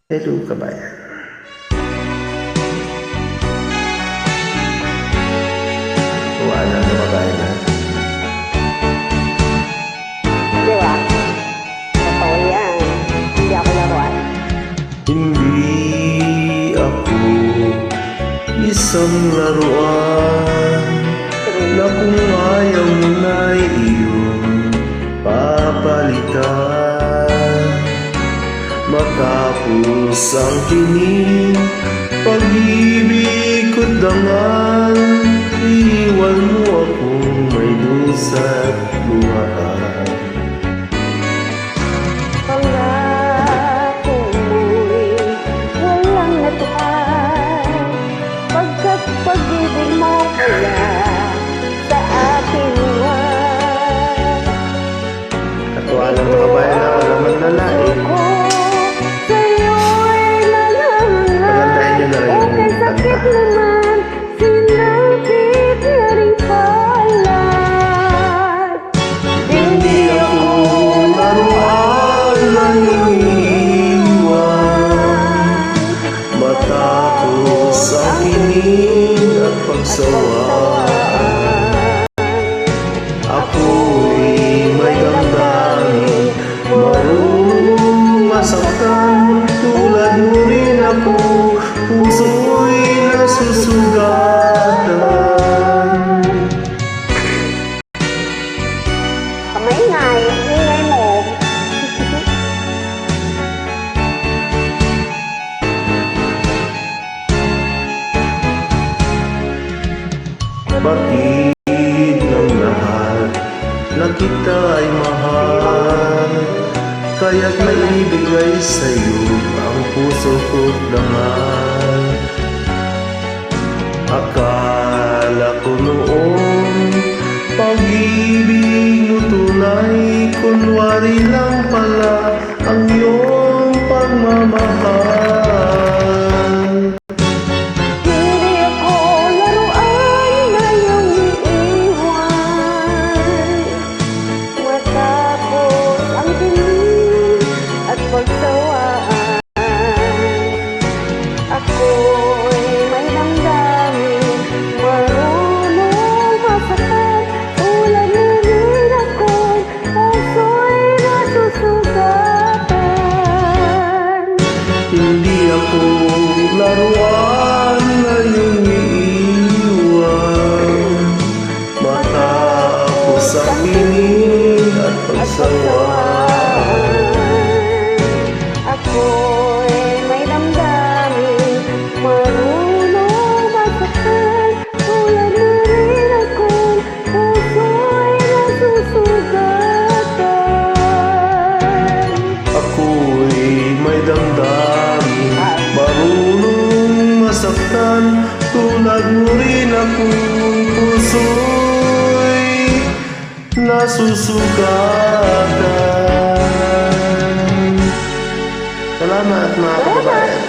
Hello, kabayan. Tuwaan lang na kabayan na. Di ba? Totoo yan. Hindi ako laruan. Hindi ako isang laruan na kung ayaw mo na'y iyong papalitan. Matapos ang tinig, pag-ibig ko't dangal, iwan mo akong may dusa't luhaan. Pangako mo'y walang natuhan, pagkat pag-ibig mo wala sa akin man. Katuwa lang mga bayan na alaman na lain. Pagandahin nyo na rin yung kanta. Hindi ako laruan na iniiwan, matapos ang kinig at pagsawaan. Ako'y may damdamin, marunong masaktan, tulad mo rin ako, puso'y nasusugatan. Kamaingay, ingay mo. Batid ng lahat na kita ay mahal, kaya't maibigay sa'yo ang puso ko't dangal. Akala ko noon pag-ibig mo tunay, kunwari lang pala ang iyong pagmamahal. Hindi ako laruan na iyong iiwan, matapos ang tinig at pagsawaan. Ako'y may damdamin, marunong masaktan, tulad mo rin ako, puso'y nasusugatan. Hindi ako laruan na iyong iiwan, matapos ang kinig at pagsawaan. Ako'y may damdamin, marunong masaktan, tulad mo rin ako, puso'y nasusugatan. Ako'y may damdamin, marunong masaktan, tulad mo rin akong puso'y nasusugatan. Salamat mga kababayan.